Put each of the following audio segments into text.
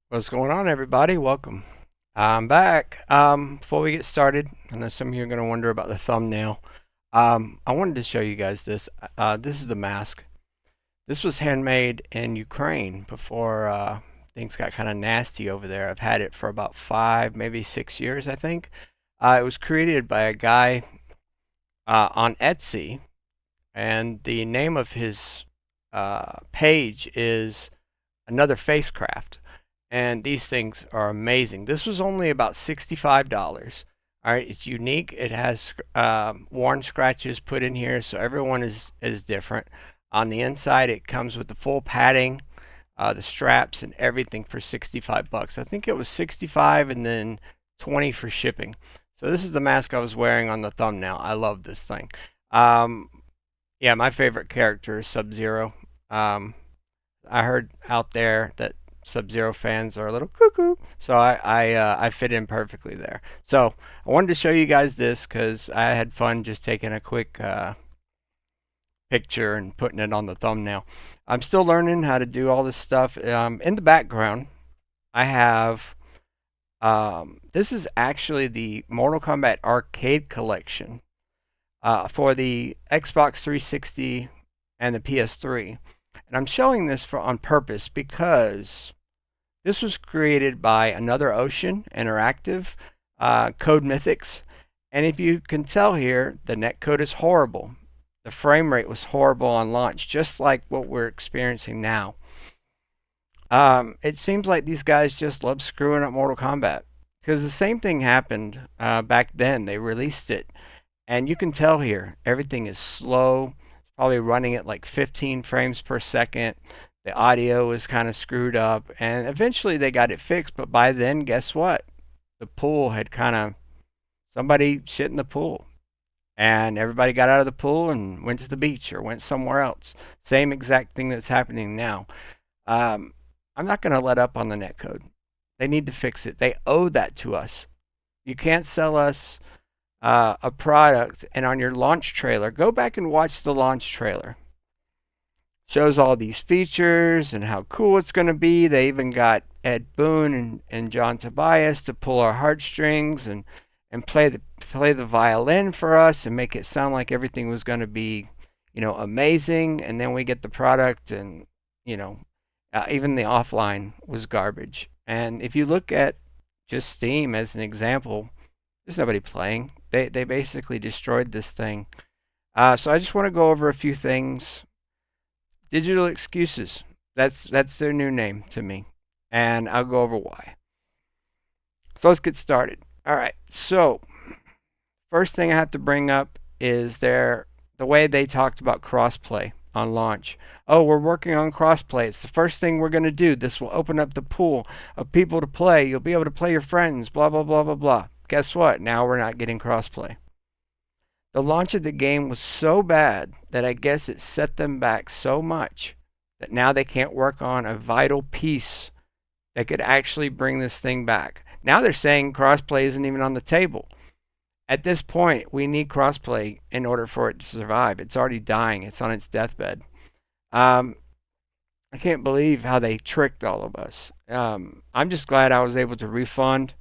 What's going on, everybody? Welcome. I'm back. Before we get started, I know some of you are going to wonder about the thumbnail. I wanted to show you guys this. This is the mask. This was handmade in Ukraine before things got kind of nasty over there. I've had it for about 5, maybe 6 years, I think. It was created by a guy on Etsy, and the name of his page is Another Facecraft. And these things are amazing. This was only about $65. All right, it's unique. It has worn scratches put in here, so everyone is different. On the inside, it comes with the full padding, the straps, and everything for 65 bucks. I think it was 65 and then 20 for shipping. So this is the mask I was wearing on the thumbnail. I love this thing. Um, yeah, my favorite character is Sub-Zero. Um, I heard out there that Sub-Zero fans are a little cuckoo, so I fit in perfectly there. So I wanted to show you guys this because I had fun just taking a quick picture and putting it on the thumbnail. I'm still learning how to do all this stuff. In the background, I have this is actually the Mortal Kombat arcade collection for the Xbox 360 and the PS3. And I'm showing this on purpose because this was created by Another Ocean Interactive, Code Mythics. And if you can tell here, the netcode is horrible. The frame rate was horrible on launch, just like what we're experiencing now. It seems like these guys just love screwing up Mortal Kombat. Because the same thing happened back then. They released it, and you can tell here, everything is slow. It's probably running at like 15 frames per second. The audio was kind of screwed up, and eventually they got it fixed. But by then, guess what? The pool had kind of somebody shit in the pool, and everybody got out of the pool and went to the beach or went somewhere else. Same exact thing that's happening now. Um, I'm not going to let up on the netcode. They need to fix it. They owe that to us. You can't sell us a product and on your launch trailer, go back and watch the launch trailer. Shows all these features and how cool it's going to be. They even got Ed Boon and John Tobias to pull our heartstrings and play the violin for us and make it sound like everything was going to be, amazing. And then we get the product, and even the offline was garbage. And if you look at just Steam as an example, there's nobody playing. They basically destroyed this thing. So I just want to go over a few things. Digital excuses. That's their new name to me, and I'll go over why. So let's get started. All right. So first thing I have to bring up is the way they talked about crossplay on launch. Oh, we're working on crossplay. It's the first thing we're going to do. This will open up the pool of people to play. You'll be able to play your friends. Blah blah blah blah blah. Guess what? Now we're not getting crossplay. The launch of the game was so bad that I guess it set them back so much that now they can't work on a vital piece that could actually bring this thing back. Now they're saying crossplay isn't even on the table. At this point, we need crossplay in order for it to survive. It's already dying. It's on its deathbed. Um, I can't believe how they tricked all of us. I'm just glad I was able to refund.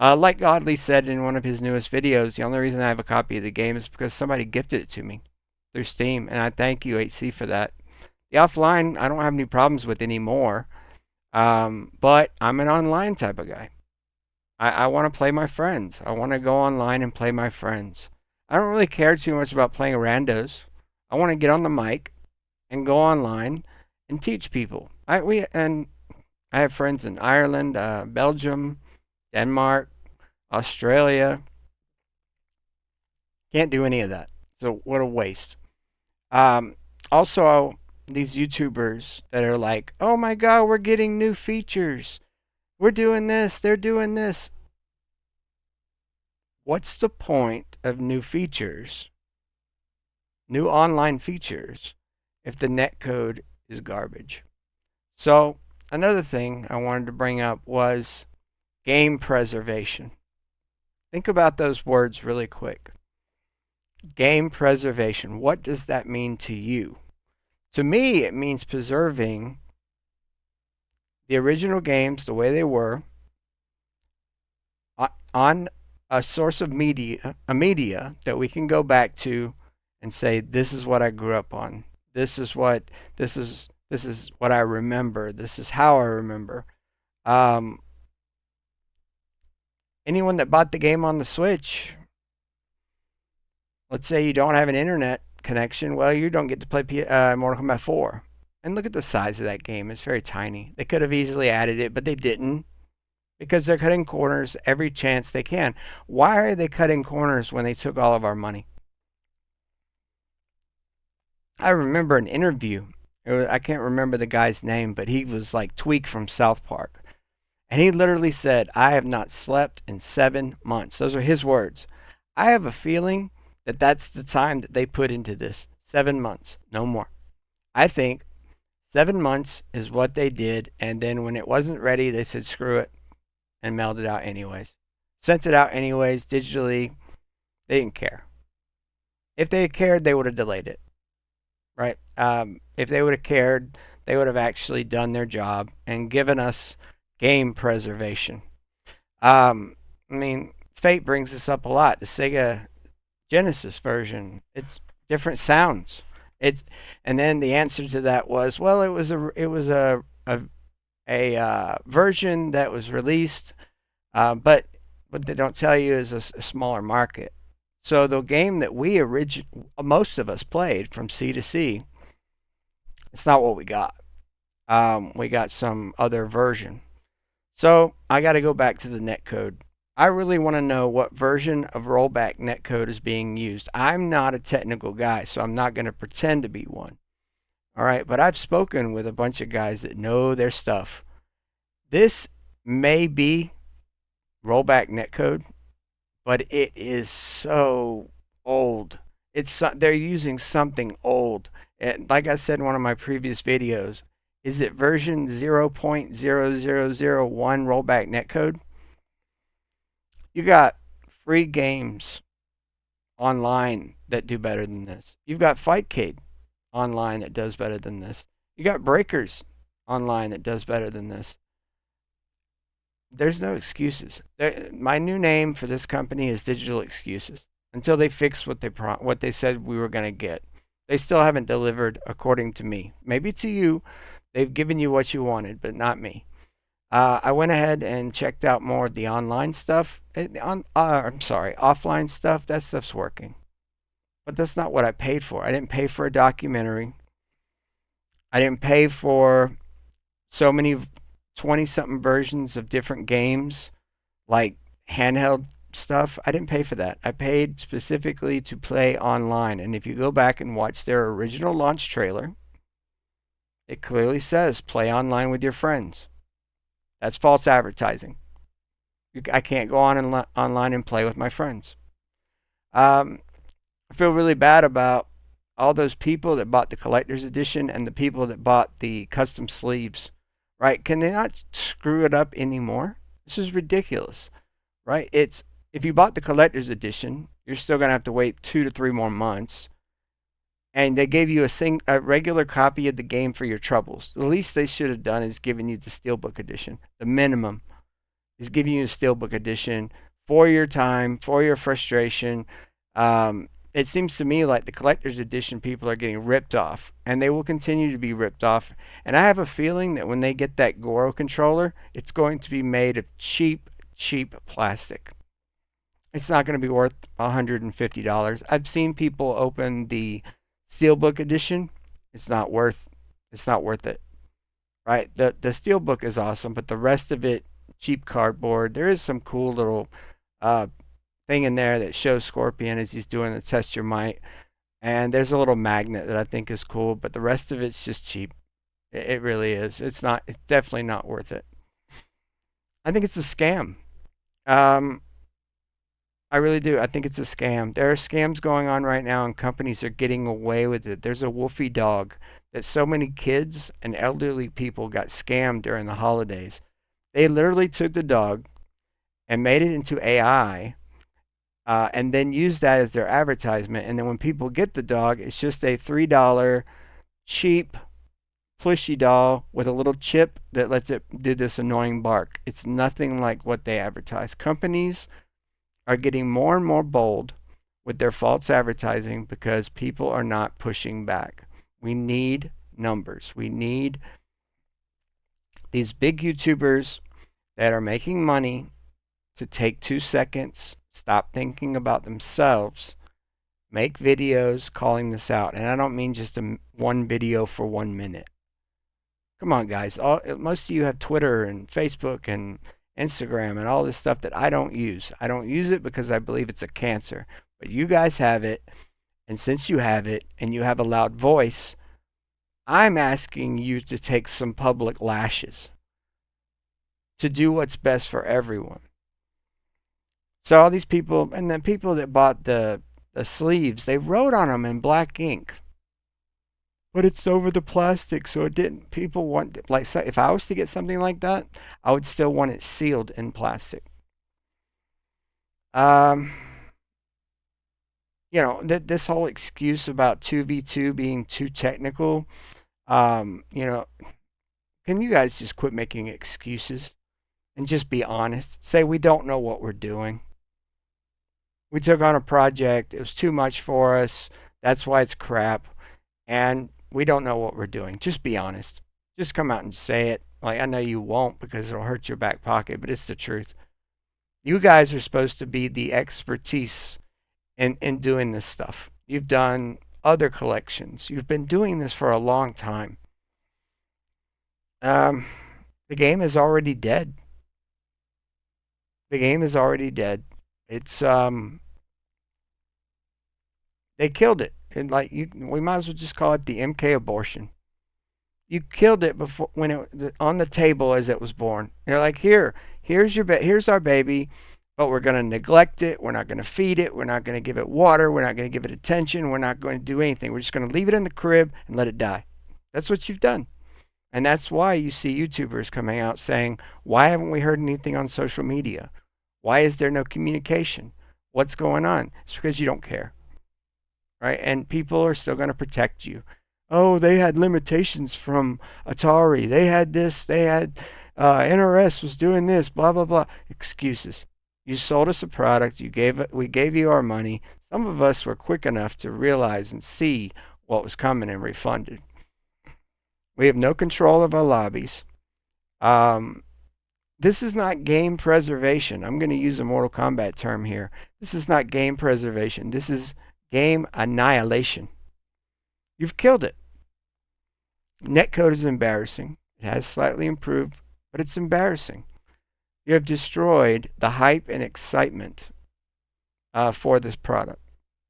Like Godly said in one of his newest videos, the only reason I have a copy of the game is because somebody gifted it to me through Steam, and I thank you, HC, for that. The offline, I don't have any problems with anymore, but I'm an online type of guy. I want to play my friends. I want to go online and play my friends. I don't really care too much about playing randos. I want to get on the mic and go online and teach people. I have friends in Ireland, Belgium, Denmark, Australia. Can't do any of that. So what a waste. Um, Also, these YouTubers that are like, "Oh my God, we're getting new features. We're doing this. They're doing this." What's the point of new features, new online features, if the netcode is garbage? So another thing I wanted to bring up was game preservation. Think about those words really quick. Game preservation. What does that mean to you? To me, it means preserving the original games the way they were on a source of media, a media that we can go back to and say, this is what I grew up on. This is what this is what I remember. This is how I remember. Um, Anyone that bought the game on the Switch, let's say you don't have an internet connection, well, you don't get to play Mortal Kombat 4. And look at the size of that game. It's very tiny. They could have easily added it, but they didn't because they're cutting corners every chance they can. Why are they cutting corners when they took all of our money? I remember an interview. I can't remember the guy's name, but he was like Tweak from South Park. And he literally said, I have not slept in 7 months. Those are his words. I have a feeling that that's the time that they put into this. 7 months, no more. I think 7 months is what they did. And then when it wasn't ready, they said, screw it, and mailed it out anyways. Sent it out anyways, digitally. They didn't care. If they had cared, they would have delayed it, right? If they would have cared, they would have actually done their job and given us game preservation. I mean, Fate brings this up a lot. The Sega Genesis version, it's different sounds. It's and then the answer to that was, well, it was a version that was released, but what they don't tell you is a smaller market. So the game that most of us played from C to C, it's not what we got. We got some other version. So I got to go back to the netcode. I really want to know what version of rollback netcode is being used. I'm not a technical guy, so I'm not going to pretend to be one. All right, but I've spoken with a bunch of guys that know their stuff. This may be rollback netcode, but it is so old. They're using something old. And like I said in one of my previous videos, is it version 0.0001 rollback netcode? You got free games online that do better than this. You've got Fightcade online that does better than this. You got Breakers online that does better than this. There's no excuses. My new name for this company is Digital Excuses until they fix what they said we were going to get. They still haven't delivered according to me. Maybe to you, they've given you what you wanted, but not me. I went ahead and checked out more of the online stuff. I'm sorry, offline stuff. That stuff's working, but that's not what I paid for. I didn't pay for a documentary. I didn't pay for so many 20 something versions of different games like handheld stuff. I didn't pay for that. I paid specifically to play online. And if you go back and watch their original launch trailer, it clearly says play online with your friends. That's false advertising. I can't go online and play with my friends. I feel really bad about all those people that bought the collector's edition and the people that bought the custom sleeves. Right? Can they not screw it up anymore? This is ridiculous, right? It's if you bought the collector's edition, you're still gonna have to wait 2 to 3 more months. And they gave you a regular copy of the game for your troubles. The least they should have done is given you the Steelbook edition. The minimum is giving you a Steelbook edition for your time, for your frustration. It seems to me like the collector's edition people are getting ripped off, and they will continue to be ripped off. And I have a feeling that when they get that Goro controller, it's going to be made of cheap, cheap plastic. It's not going to be worth $150. I've seen people open the Steelbook edition. It's not worth. It's not worth it. Right? The Steelbook is awesome, but the rest of it, cheap cardboard. There is some cool little uh, thing in there that shows Scorpion as he's doing the test your might. And there's a little magnet that I think is cool, but the rest of it's just cheap. It really is. It's not. It's definitely not worth it. I think it's a scam. Um, I really do. I think it's a scam. There are scams going on right now, and companies are getting away with it. There's a Wolfie dog that so many kids and elderly people got scammed during the holidays. They literally took the dog and made it into AI, and then used that as their advertisement. And then when people get the dog, it's just a $3 cheap plushy doll with a little chip that lets it do this annoying bark. It's nothing like what they advertise. Companies are getting more and more bold with their false advertising because people are not pushing back. We need numbers. We need these big YouTubers that are making money to take 2 seconds, stop thinking about themselves, make videos calling this out. And I don't mean just one video for 1 minute. Come on, guys. Most of you have Twitter and Facebook and Instagram and all this stuff that I don't use. I don't use it because I believe it's a cancer. But you guys have it. And since you have it and you have a loud voice, I'm asking you to take some public lashes to do what's best for everyone. So all these people, and the people that bought the sleeves, they wrote on them in black ink. But it's over the plastic, so it didn't. People want, like, so if I was to get something like that, I would still want it sealed in plastic. Um, this whole excuse about 2v2 being too technical, um, you know, can you guys just quit making excuses and just be honest? Say we don't know what we're doing. We took on a project, it was too much for us. That's why it's crap. And we don't know what we're doing. Just be honest. Just come out and say it. Like, I know you won't because it'll hurt your back pocket, but it's the truth. You guys are supposed to be the expertise in doing this stuff. You've done other collections. You've been doing this for a long time. Um, the game is already dead. The game is already dead. It's they killed it. And like we might as well just call it the MK abortion. You killed it before when it on the table as it was born. You're like, here's our baby, but we're going to neglect it. We're not going to feed it. We're not going to give it water. We're not going to give it attention. We're not going to do anything. We're just going to leave it in the crib and let it die. That's what you've done. And that's why you see YouTubers coming out saying, why haven't we heard anything on social media? Why is there no communication? What's going on? It's because you don't care, right? And people are still going to protect you. Oh, they had limitations from Atari. They had this. They had NRS was doing this. Blah blah blah. Excuses. You sold us a product. We gave you our money. Some of us were quick enough to realize and see what was coming and refunded. We have no control of our lobbies. Um, this is not game preservation. I'm going to use a Mortal Kombat term here. This is not game preservation. This is game annihilation. You've killed it. Netcode is embarrassing. It has slightly improved, but it's embarrassing. You have destroyed the hype and excitement for this product.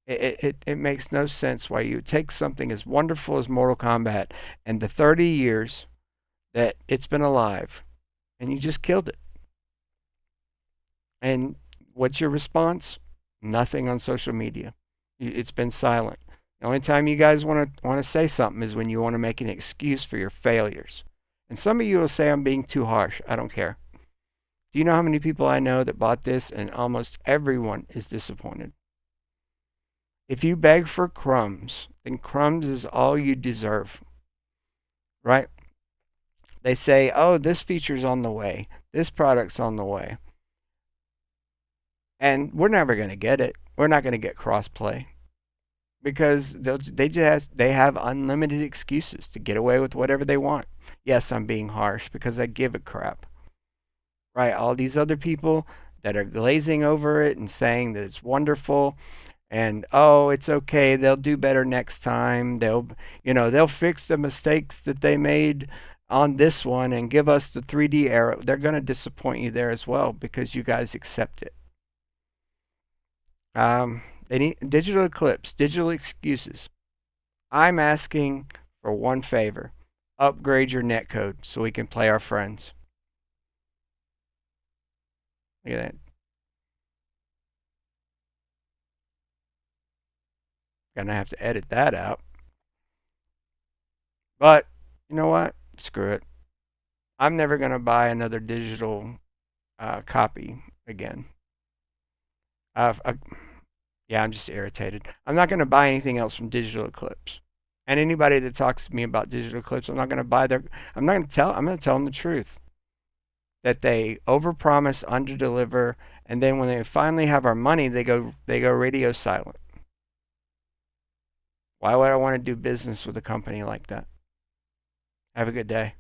It makes no sense why you take something as wonderful as Mortal Kombat and the 30 years that it's been alive and you just killed it. And what's your response? Nothing on social media. It's been silent. The only time you guys want to say something is when you want to make an excuse for your failures. And some of you will say I'm being too harsh. I don't care. Do you know how many people I know that bought this and almost everyone is disappointed? If you beg for crumbs, then crumbs is all you deserve, right? They say, oh, this feature's on the way. This product's on the way. And we're never going to get it. We're not going to get crossplay because they have unlimited excuses to get away with whatever they want. Yes, I'm being harsh because I give a crap. Right? All these other people that are glazing over it and saying that it's wonderful and oh, it's okay, they'll do better next time. They'll fix the mistakes that they made on this one and give us the 3D era. They're going to disappoint you there as well because you guys accept it. They need digital eclipse, digital excuses. I'm asking for one favor. Upgrade your netcode so we can play our friends. Look at that. Gonna have to edit that out. But you know what? Screw it. I'm never gonna buy another digital copy again. Uh, uh, yeah, I'm just irritated. I'm not gonna buy anything else from Digital Eclipse. And anybody that talks to me about digital clips, I'm not going to buy their. I'm not going to tell. I'm going to tell them the truth that they overpromise, underdeliver, and then when they finally have our money, they go radio silent. Why would I want to do business with a company like that? Have a good day.